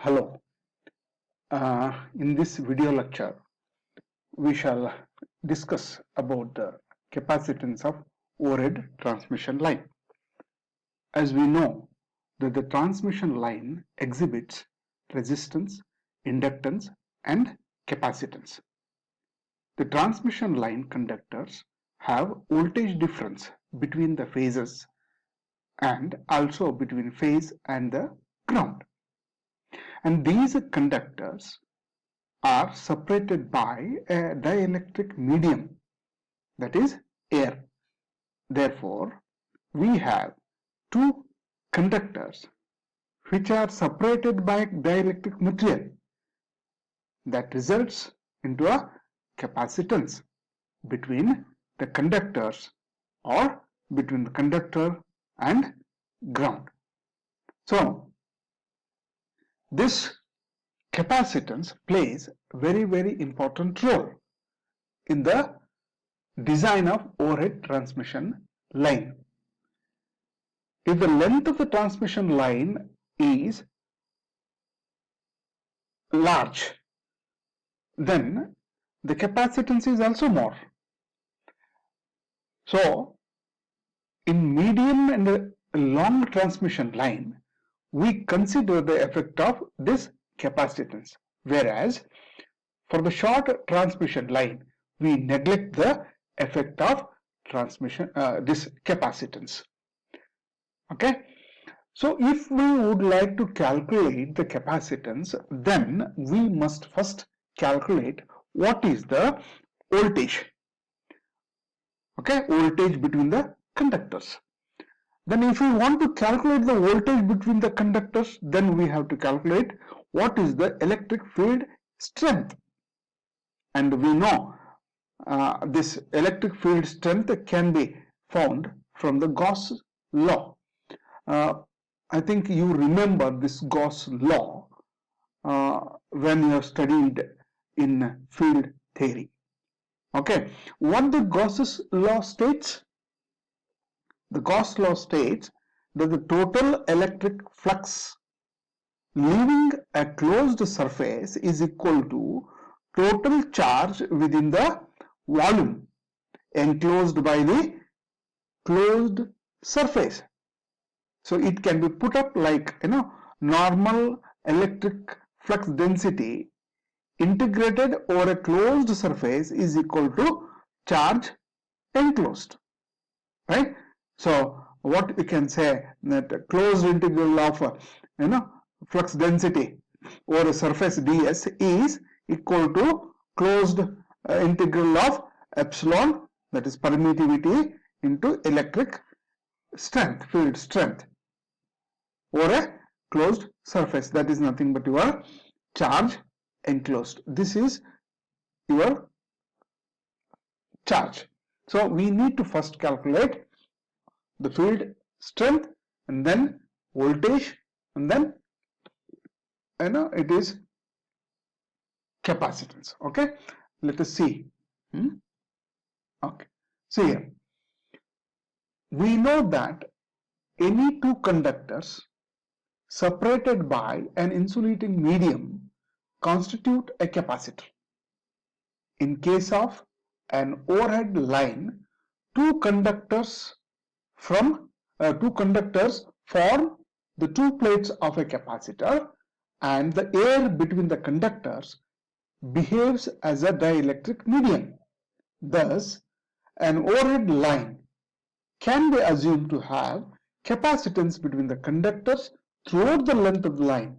Hello. In this video lecture, we shall discuss about the capacitance of overhead transmission line. As we know that the transmission line exhibits resistance, inductance, and capacitance. The transmission line conductors have voltage difference between the phases and also between phase and the ground. And these conductors are separated by a dielectric medium, that is air. Therefore, we have two conductors which are separated by dielectric material that results into a capacitance between the conductors or between the conductor and ground. So, this capacitance plays a very important role in the design of overhead transmission line. If the length of the transmission line is large, then the capacitance is also more. So, in medium and long transmission line, we consider the effect of this capacitance, whereas for the short transmission line, we neglect the effect of transmission this capacitance. Okay, so if we would like to calculate the capacitance, then we must first calculate what is the voltage. Okay, voltage between the conductors. Then if we want to calculate the voltage between the conductors, then we have to calculate what is the electric field strength. And we know this electric field strength can be found from the Gauss law. I think you remember this Gauss law when you have studied in field theory. Okay, what the Gauss law states? The Gauss law states that the total electric flux leaving a closed surface is equal to total charge within the volume enclosed by the closed surface. So it can be put up like, normal electric flux density integrated over a closed surface is equal to charge enclosed, right? So what we can say that closed integral of flux density over a surface ds is equal to closed integral of epsilon, that is permittivity, into electric strength, field strength over a closed surface, that is nothing but your charge enclosed. This is your charge. So we need to first calculate the field strength and then voltage, and then it is capacitance. Okay, let us see. Okay, see here, we know that any two conductors separated by an insulating medium constitute a capacitor. In case of an overhead line, two conductors form the two plates of a capacitor, and the air between the conductors behaves as a dielectric medium. Thus, an overhead line can be assumed to have capacitance between the conductors throughout the length of the line.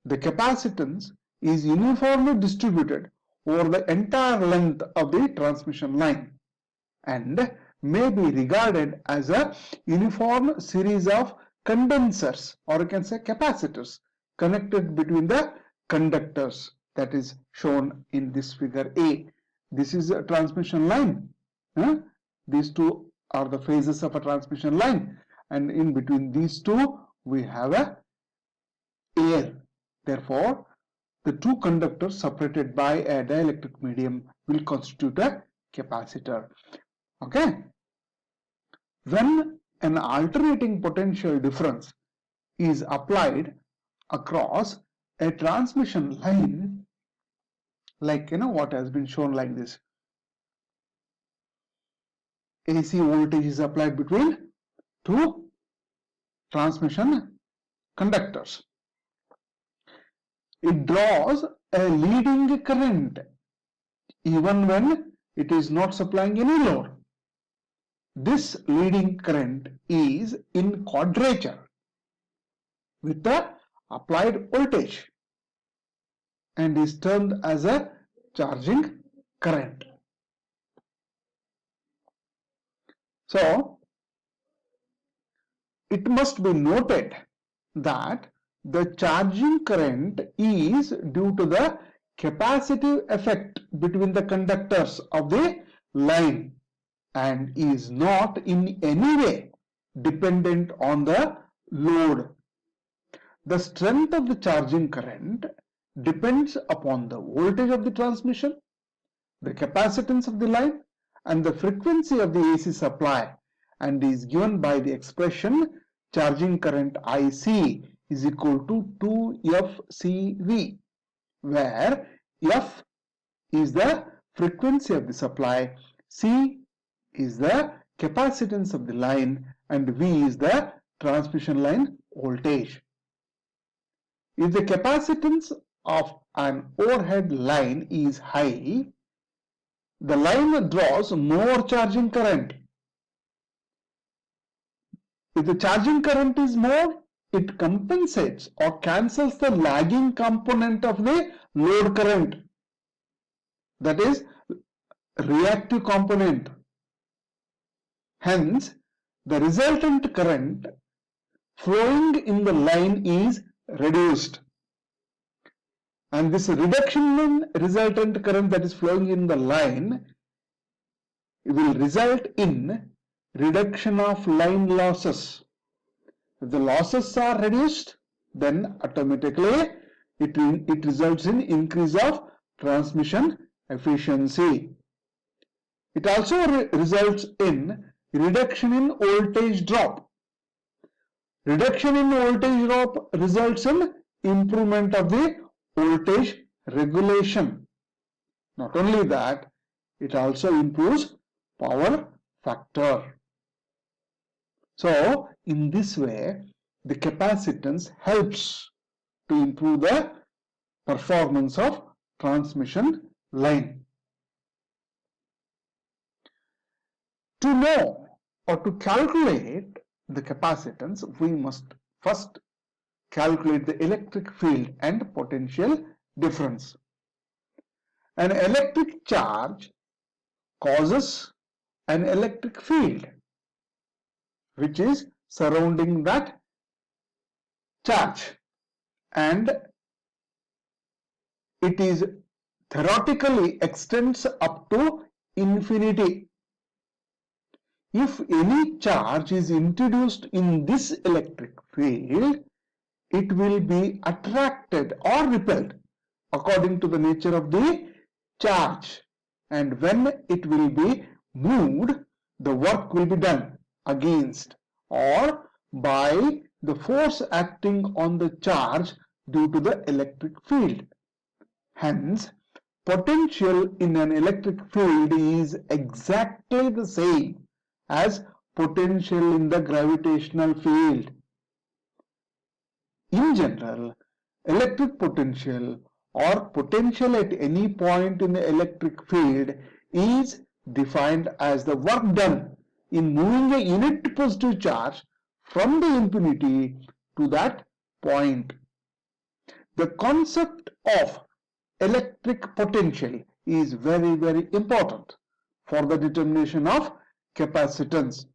The capacitance is uniformly distributed over the entire length of the transmission line and may be regarded as a uniform series of condensers, or you can say capacitors, connected between the conductors, that is shown in this figure A. This is a transmission line. These two are the phases of a transmission line, and in between these two we have a air. Therefore, the two conductors separated by a dielectric medium will constitute a capacitor. Okay, when an alternating potential difference is applied across a transmission line, like what has been shown like this. AC voltage is applied between two transmission conductors. It draws a leading current even when it is not supplying any load. This leading current is in quadrature with the applied voltage and is termed as a charging current. So, it must be noted that the charging current is due to the capacitive effect between the conductors of the line and is not in any way dependent on the load. The strength of the charging current depends upon the voltage of the transmission, the capacitance of the line, and the frequency of the AC supply, and is given by the expression charging current IC is equal to 2FCV, where F is the frequency of the supply, C is the capacitance of the line, and V is the transmission line voltage. If the capacitance of an overhead line is high, the line draws more charging current. If the charging current is more, it compensates or cancels the lagging component of the load current, that is reactive component. Hence, the resultant current flowing in the line is reduced, and this reduction in resultant current that is flowing in the line will result in reduction of line losses. If the losses are reduced, then automatically it results in increase of transmission efficiency. It also results in reduction in voltage drop. Reduction in voltage drop results in improvement of the voltage regulation. Not only that, it also improves power factor. So, in this way, the capacitance helps to improve the performance of transmission line. To know or to calculate the capacitance, we must first calculate the electric field and potential difference. An electric charge causes an electric field which is surrounding that charge, and it is theoretically extends up to infinity. If any charge is introduced in this electric field, it will be attracted or repelled according to the nature of the charge, and when it will be moved, the work will be done against or by the force acting on the charge due to the electric field. Hence, potential in an electric field is exactly the same as potential in the gravitational field. In general, electric potential or potential at any point in the electric field is defined as the work done in moving a unit positive charge from the infinity to that point. The concept of electric potential is very, very important for the determination of capacitance,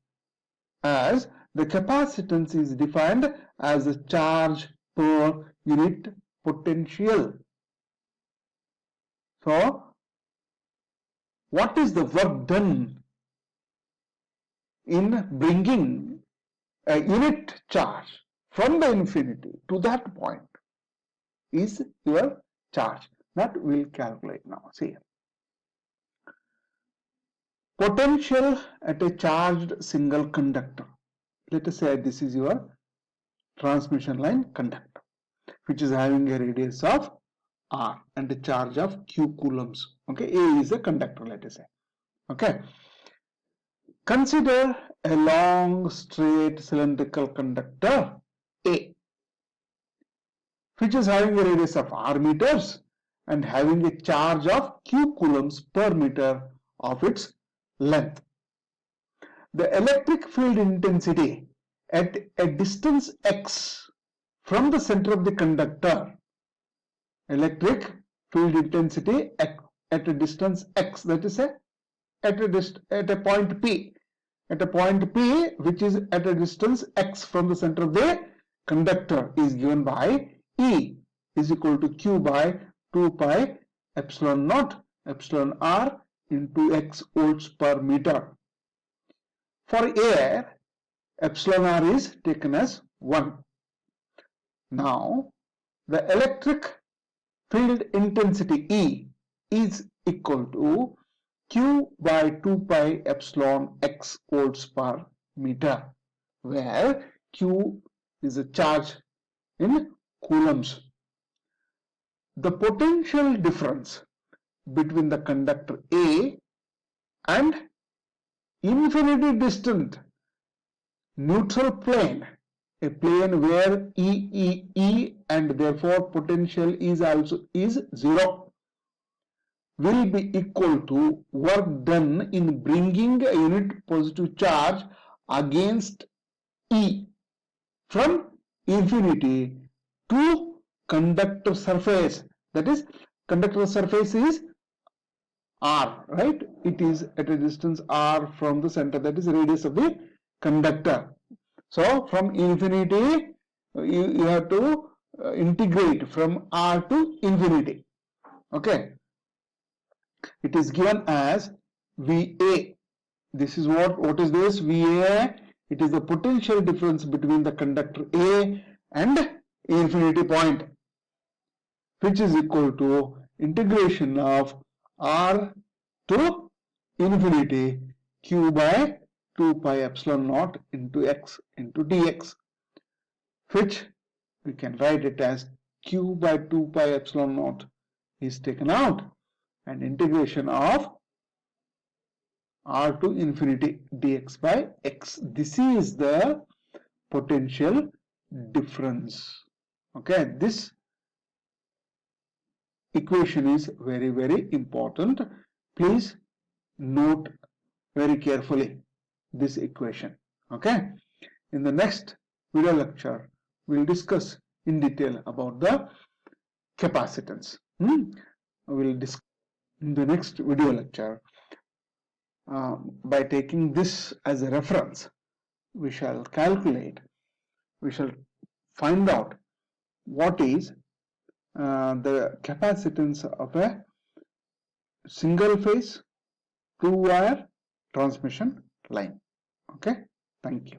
as the capacitance is defined as the charge per unit potential. So, what is the work done in bringing a unit charge from the infinity to that point is your charge. That we'll calculate now. See, potential at a charged single conductor. Let us say this is your transmission line conductor. which is having a radius of r and a charge of q coulombs. Okay, A is a conductor, let us say. Okay, consider a long straight cylindrical conductor A, which is having a radius of r meters and having a charge of q coulombs per meter of its length. The electric field intensity at a distance x from the center of the conductor, electric field intensity at a distance x, that is at a point P, which is at a distance x from the center of the conductor, is given by E is equal to Q by 2 pi epsilon naught epsilon r into x volts per meter. For air, epsilon r is taken as 1. Now, the electric field intensity E is equal to Q by 2 pi epsilon x volts per meter, where Q is a charge in coulombs. The potential difference between the conductor A and infinity distant neutral plane, a plane where E and therefore potential is 0, will be equal to work done in bringing a unit positive charge against E from infinity to conductor surface. That is, conductor surface is r, right? It is at a distance r from the center, that is radius of the conductor. So from infinity you have to integrate from r to infinity. Okay, it is given as VA. This is what is this VA? It is the potential difference between the conductor A and infinity point, which is equal to integration of r to infinity q by 2 pi epsilon naught into x into dx, which we can write it as q by 2 pi epsilon naught is taken out and integration of r to infinity dx by x. This is the potential difference. Okay, this equation is very, very important. Please note very carefully this equation. Okay, in the next video lecture we will discuss in detail about the capacitance. We will discuss in the next video lecture. By taking this as a reference, we shall find out what is the capacitance of a single phase 2-wire transmission line. Okay, thank you.